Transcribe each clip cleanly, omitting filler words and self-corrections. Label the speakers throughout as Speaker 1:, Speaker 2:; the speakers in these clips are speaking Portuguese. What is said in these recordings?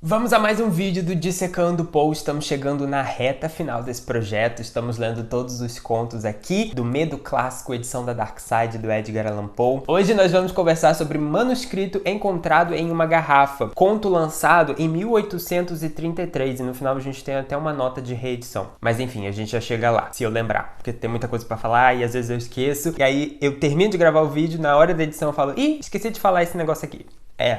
Speaker 1: Vamos a mais um vídeo do Dissecando Poe. Estamos chegando na reta final desse projeto. Estamos lendo todos os contos aqui do Medo Clássico, edição da Dark Side, do Edgar Allan Poe. Hoje nós vamos conversar sobre Manuscrito Encontrado em uma Garrafa, conto lançado em 1833, e no final a gente tem até uma nota de reedição. Mas enfim, a gente já chega lá, se eu lembrar, porque tem muita coisa pra falar e às vezes eu esqueço. E aí eu termino de gravar o vídeo, na hora da edição eu falo: ih, esqueci de falar esse negócio aqui.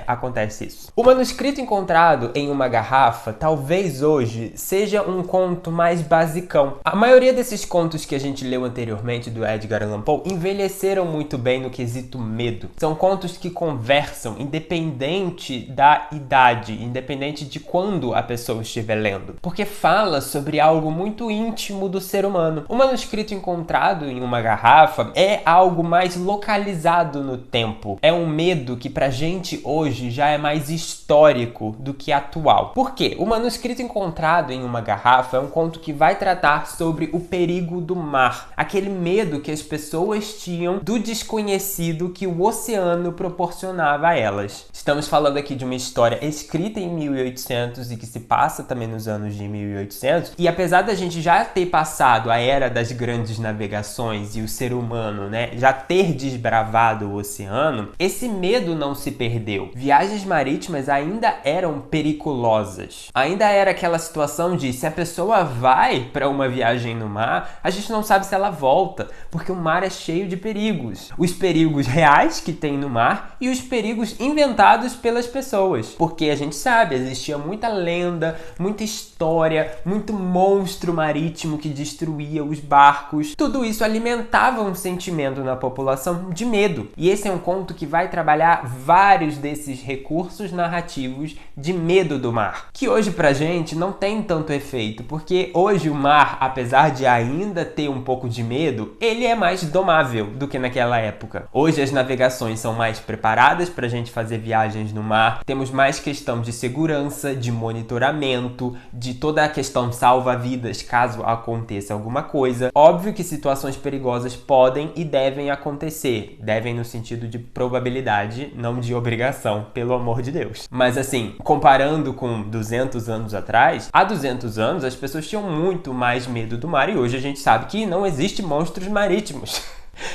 Speaker 1: Acontece isso. O Manuscrito Encontrado em uma Garrafa, talvez hoje, seja um conto mais basicão. A maioria desses contos que a gente leu anteriormente do Edgar Allan Poe envelheceram muito bem no quesito medo. São contos que conversam, independente da idade, independente de quando a pessoa estiver lendo. Porque fala sobre algo muito íntimo do ser humano. O Manuscrito Encontrado em uma Garrafa é algo mais localizado no tempo. É um medo que pra gente hoje já é mais histórico do que atual. Por quê? O Manuscrito Encontrado em uma Garrafa é um conto que vai tratar sobre o perigo do mar, aquele medo que as pessoas tinham do desconhecido que o oceano proporcionava a elas. Estamos falando aqui de uma história escrita em 1800 e que se passa também nos anos de 1800, e apesar da gente já ter passado a era das grandes navegações e o ser humano, já ter desbravado o oceano, esse medo não se perdeu. Viagens marítimas ainda eram periculosas. Ainda era aquela situação de, se a pessoa vai para uma viagem no mar, a gente não sabe se ela volta, porque o mar é cheio de perigos. Os perigos reais que tem no mar e os perigos inventados pelas pessoas. Porque a gente sabe, existia muita lenda, muita história, muito monstro marítimo que destruía os barcos. Tudo isso alimentava um sentimento na população de medo. E esse é um conto que vai trabalhar vários desses recursos narrativos de medo do mar, que hoje pra gente não tem tanto efeito, porque hoje o mar, apesar de ainda ter um pouco de medo, ele é mais domável do que naquela época. Hoje as navegações são mais preparadas pra gente fazer viagens no mar, temos mais questão de segurança, de monitoramento, de toda a questão salva-vidas caso aconteça alguma coisa. Óbvio que situações perigosas podem e devem acontecer, devem no sentido de probabilidade, não de obrigação, pelo amor de Deus. Mas assim, comparando com 200 anos atrás, há 200 anos as pessoas tinham muito mais medo do mar e hoje a gente sabe que não existe monstros marítimos.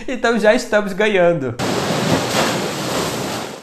Speaker 1: Então já estamos ganhando.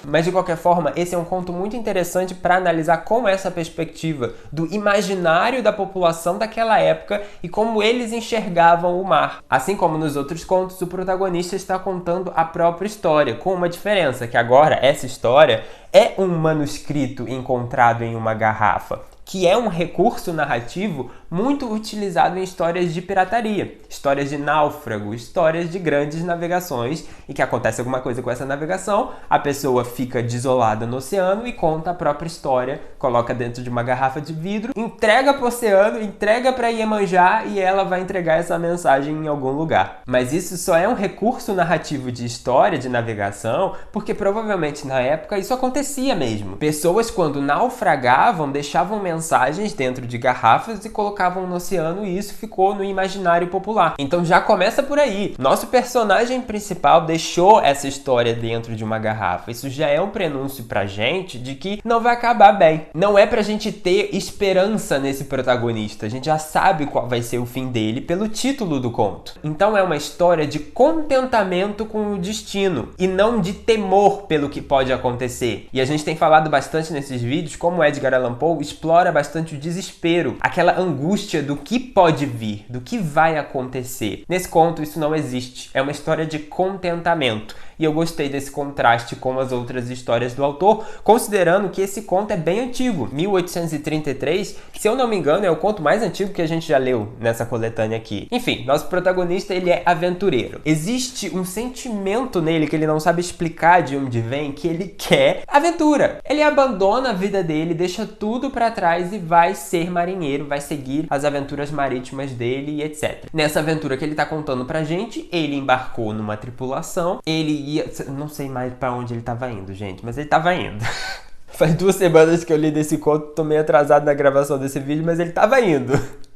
Speaker 1: Mas de qualquer forma, esse é um conto muito interessante para analisar com essa perspectiva do imaginário da população daquela época e como eles enxergavam o mar. Assim como nos outros contos, o protagonista está contando a própria história, com uma diferença, que agora essa história é um manuscrito encontrado em uma garrafa, que é um recurso narrativo muito utilizado em histórias de pirataria, histórias de náufrago, histórias de grandes navegações, e que acontece alguma coisa com essa navegação, a pessoa fica desolada no oceano e conta a própria história, coloca dentro de uma garrafa de vidro, entrega para o oceano, entrega para Iemanjá e ela vai entregar essa mensagem em algum lugar. Mas isso só é um recurso narrativo de história, de navegação, porque provavelmente na época isso acontecia mesmo. Pessoas, quando naufragavam, deixavam mensagens dentro de garrafas e colocavam no oceano, e isso ficou no imaginário popular. Então já começa por aí. Nosso personagem principal deixou essa história dentro de uma garrafa. Isso já é um prenúncio pra gente de que não vai acabar bem. Não é pra gente ter esperança nesse protagonista. A gente já sabe qual vai ser o fim dele pelo título do conto. Então é uma história de contentamento com o destino e não de temor pelo que pode acontecer. E a gente tem falado bastante nesses vídeos como Edgar Allan Poe explora bastante o desespero, aquela angústia do que pode vir, do que vai acontecer. Nesse conto isso não existe, é uma história de contentamento. E eu gostei desse contraste com as outras histórias do autor, considerando que esse conto é bem antigo, 1833, se eu não me engano é o conto mais antigo que a gente já leu nessa coletânea aqui. Enfim, nosso protagonista, ele é aventureiro. Existe um sentimento nele que ele não sabe explicar de onde vem, que ele quer aventura. Ele abandona a vida dele, deixa tudo pra trás e vai ser marinheiro, vai seguir as aventuras marítimas dele e etc. Nessa aventura que ele tá contando pra gente, ele embarcou numa tripulação, ele ia... Não sei mais pra onde ele tava indo, gente, mas ele tava indo. Faz 2 semanas que eu li desse conto, tô meio atrasado na gravação desse vídeo, mas ele tava indo.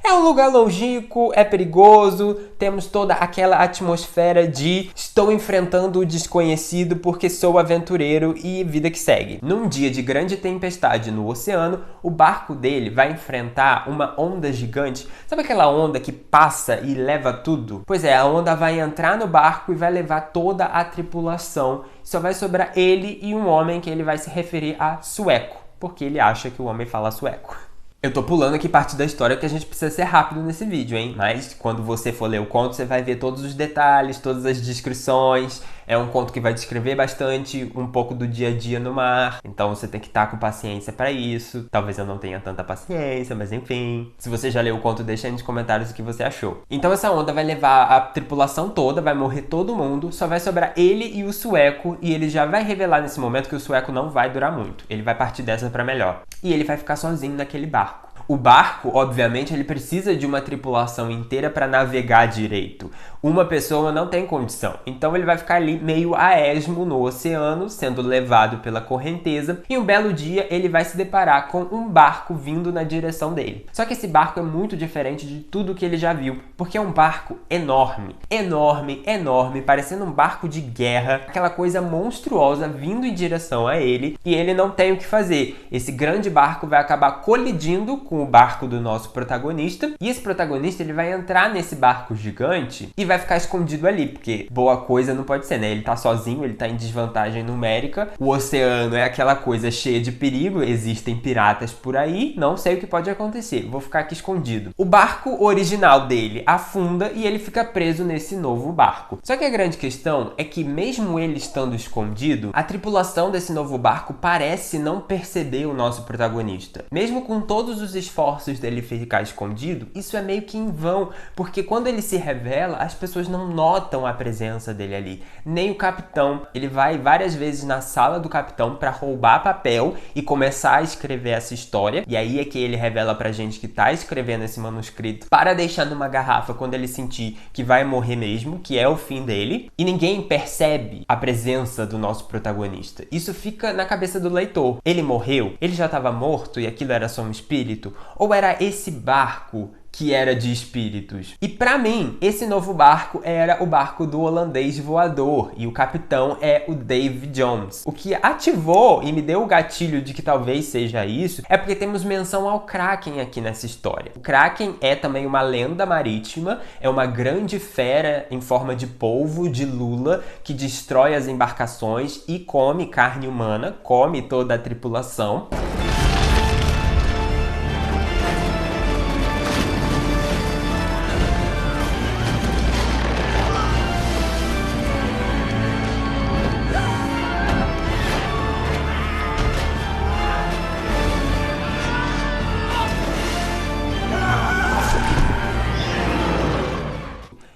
Speaker 1: É um lugar longínquo, é perigoso, temos toda aquela atmosfera de estou enfrentando o desconhecido porque sou aventureiro e vida que segue. Num dia de grande tempestade no oceano, o barco dele vai enfrentar uma onda gigante. Sabe aquela onda que passa e leva tudo? Pois é, a onda vai entrar no barco e vai levar toda a tripulação. Só vai sobrar ele e um homem que ele vai se referir a sueco, porque ele acha que o homem fala sueco. Eu tô pulando aqui parte da história que a gente precisa ser rápido nesse vídeo, hein? Mas quando você for ler o conto, você vai ver todos os detalhes, todas as descrições. É um conto que vai descrever bastante um pouco do dia a dia no mar. Então você tem que estar com paciência para isso. Talvez eu não tenha tanta paciência, mas enfim. Se você já leu o conto, deixa aí nos comentários o que você achou. Então essa onda vai levar a tripulação toda, vai morrer todo mundo. Só vai sobrar ele e o sueco. E ele já vai revelar nesse momento que o sueco não vai durar muito. Ele vai partir dessa para melhor. E ele vai ficar sozinho naquele barco. O barco, obviamente, ele precisa de uma tripulação inteira para navegar direito. Uma pessoa não tem condição. Então ele vai ficar ali meio a esmo no oceano, sendo levado pela correnteza. E um belo dia ele vai se deparar com um barco vindo na direção dele. Só que esse barco é muito diferente de tudo que ele já viu, porque é um barco enorme. Enorme, enorme, parecendo um barco de guerra. Aquela coisa monstruosa vindo em direção a ele. E ele não tem o que fazer. Esse grande barco vai acabar colidindo com o barco do nosso protagonista, e esse protagonista ele vai entrar nesse barco gigante e vai ficar escondido ali, porque boa coisa não pode ser, né? Ele tá sozinho, ele tá em desvantagem numérica, o oceano é aquela coisa cheia de perigo, existem piratas por aí, não sei o que pode acontecer, vou ficar aqui escondido. O barco original dele afunda e ele fica preso nesse novo barco. Só que a grande questão é que mesmo ele estando escondido, a tripulação desse novo barco parece não perceber o nosso protagonista. Mesmo com todos os esforços dele ficar escondido, isso é meio que em vão, porque quando ele se revela, as pessoas não notam a presença dele ali. Nem o capitão. Ele vai várias vezes na sala do capitão para roubar papel e começar a escrever essa história, e aí é que ele revela pra gente que tá escrevendo esse manuscrito para deixar numa garrafa quando ele sentir que vai morrer mesmo, que é o fim dele, e ninguém percebe a presença do nosso protagonista. Isso fica na cabeça do leitor. Ele morreu? Ele já estava morto e aquilo era só um espírito? Ou era esse barco que era de espíritos? E pra mim, esse novo barco era o barco do holandês voador, e o capitão é o Davy Jones. O que ativou e me deu o gatilho de que talvez seja isso, é porque temos menção ao Kraken aqui nessa história. O Kraken é também uma lenda marítima, é uma grande fera em forma de polvo, de lula, que destrói as embarcações e come carne humana, come toda a tripulação.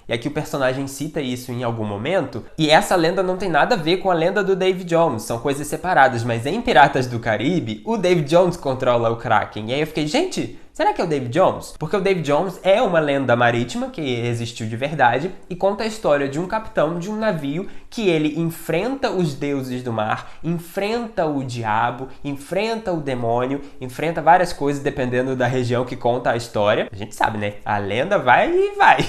Speaker 1: E aqui o personagem cita isso em algum momento, e essa lenda não tem nada a ver com a lenda do Davy Jones, são coisas separadas, mas em Piratas do Caribe, o Davy Jones controla o Kraken. E aí eu fiquei, gente, será que é o Davy Jones? Porque o Davy Jones é uma lenda marítima que existiu de verdade e conta a história de um capitão de um navio que ele enfrenta os deuses do mar, enfrenta o diabo, enfrenta o demônio, enfrenta várias coisas dependendo da região que conta a história. A gente sabe, né? A lenda vai e vai.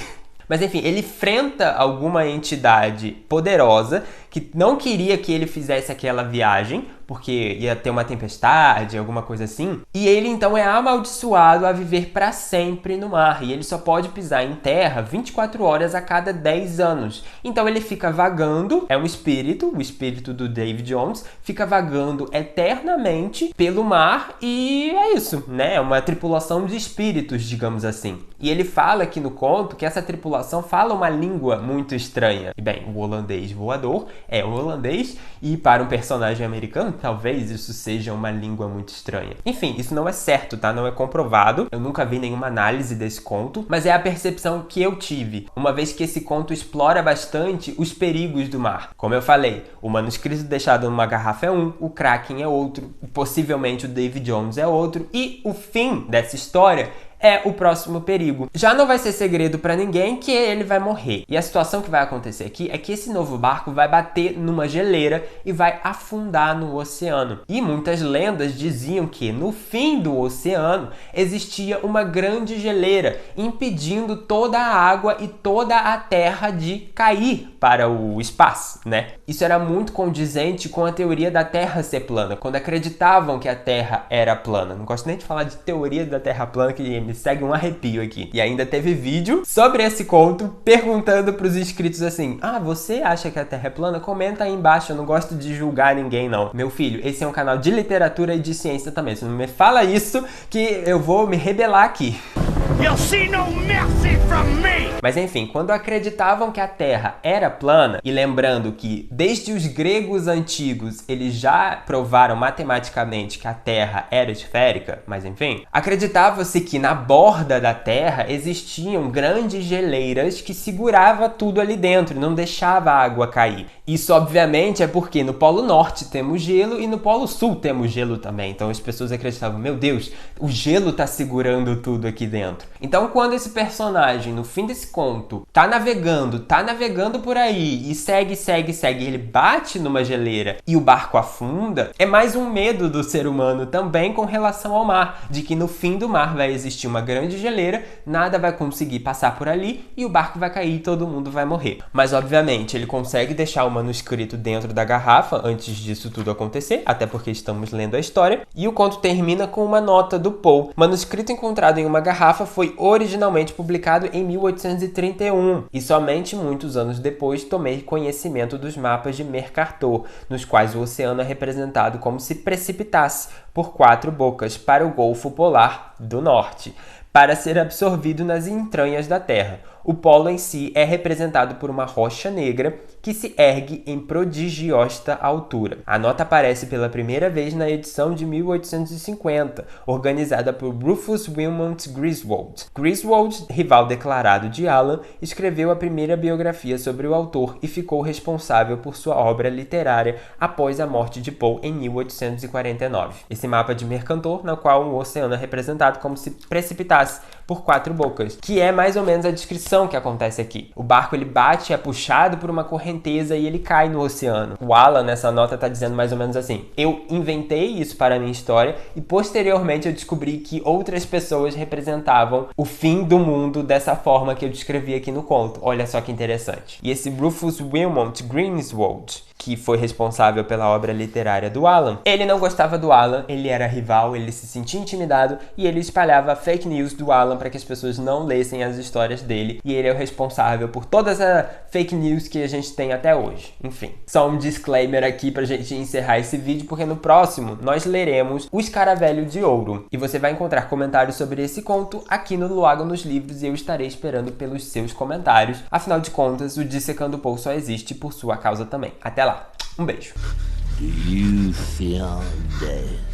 Speaker 1: Mas enfim, ele enfrenta alguma entidade poderosa que não queria que ele fizesse aquela viagem, porque ia ter uma tempestade, alguma coisa assim. E ele então é amaldiçoado a viver para sempre no mar. E ele só pode pisar em terra 24 horas a cada 10 anos. Então ele fica vagando, é um espírito, o espírito do Davy Jones, fica vagando eternamente pelo mar e é isso, né? É uma tripulação de espíritos, digamos assim. E ele fala aqui no conto que essa tripulação fala uma língua muito estranha. E bem, o holandês voador é o holandês e para um personagem americano, talvez isso seja uma língua muito estranha. Enfim, isso não é certo, tá? Não é comprovado. Eu nunca vi nenhuma análise desse conto, mas é a percepção que eu tive, uma vez que esse conto explora bastante os perigos do mar. Como eu falei, o manuscrito deixado numa garrafa é um, o Kraken é outro, possivelmente o Davy Jones é outro, e o fim dessa história é o próximo perigo. Já não vai ser segredo pra ninguém que ele vai morrer. E a situação que vai acontecer aqui é que esse novo barco vai bater numa geleira e vai afundar no oceano. E muitas lendas diziam que no fim do oceano existia uma grande geleira, impedindo toda a água e toda a terra de cair para o espaço, né? Isso era muito condizente com a teoria da Terra ser plana, quando acreditavam que a Terra era plana. Não gosto nem de falar de teoria da Terra plana, que me segue um arrepio aqui. E ainda teve vídeo sobre esse conto, perguntando para os inscritos assim: ah, você acha que a Terra é plana? Comenta aí embaixo, eu não gosto de julgar ninguém não. Meu filho, esse é um canal de literatura e de ciência também. Se não me fala isso, que eu vou me rebelar aqui. You'll see no mercy from me. Mas enfim, quando acreditavam que a Terra era plana, e lembrando que desde os gregos antigos eles já provaram matematicamente que a Terra era esférica, mas enfim, acreditava-se que na borda da Terra existiam grandes geleiras que segurava tudo ali dentro, não deixava a água cair. Isso obviamente é porque no Polo Norte temos gelo e no Polo Sul temos gelo também. Então as pessoas acreditavam, meu Deus, o gelo tá segurando tudo aqui dentro. Então quando esse personagem, no fim desse conto, tá navegando por aí e segue, ele bate numa geleira e o barco afunda, é mais um medo do ser humano também com relação ao mar, de que no fim do mar vai existir uma grande geleira, nada vai conseguir passar por ali e o barco vai cair e todo mundo vai morrer. Mas obviamente ele consegue deixar o manuscrito dentro da garrafa antes disso tudo acontecer, até porque estamos lendo a história, e o conto termina com uma nota do Poe. Manuscrito encontrado em uma garrafa foi originalmente publicado em 1831 e somente muitos anos depois tomei conhecimento dos mapas de Mercator, nos quais o oceano é representado como se precipitasse por 4 bocas para o Golfo Polar do Norte, para ser absorvido nas entranhas da Terra. O polo em si é representado por uma rocha negra que se ergue em prodigiosa altura. A nota aparece pela primeira vez na edição de 1850, organizada por Rufus Wilmot Griswold. Griswold, rival declarado de Allan, escreveu a primeira biografia sobre o autor e ficou responsável por sua obra literária após a morte de Poe em 1849. Esse mapa de Mercator, no qual o oceano é representado como se precipitasse por 4 bocas, que é mais ou menos a descrição que acontece aqui. O barco ele bate, é puxado por uma correnteza e ele cai no oceano. O Allan nessa nota está dizendo mais ou menos assim: eu inventei isso para a minha história e posteriormente eu descobri que outras pessoas representavam o fim do mundo dessa forma que eu descrevi aqui no conto. Olha só que interessante. E esse Rufus Wilmot Griswold, que foi responsável pela obra literária do Allan, ele não gostava do Allan, ele era rival, ele se sentia intimidado e ele espalhava fake news do Allan para que as pessoas não lessem as histórias dele, e ele é o responsável por toda essa fake news que a gente tem até hoje. Enfim, só um disclaimer aqui pra gente encerrar esse vídeo, porque no próximo nós leremos O Escaravelho de Ouro, e você vai encontrar comentários sobre esse conto aqui no Luago nos Livros e eu estarei esperando pelos seus comentários. Afinal de contas, o Dissecando Poe só existe por sua causa também. Até lá! Um beijo.
Speaker 2: Do you feel dead?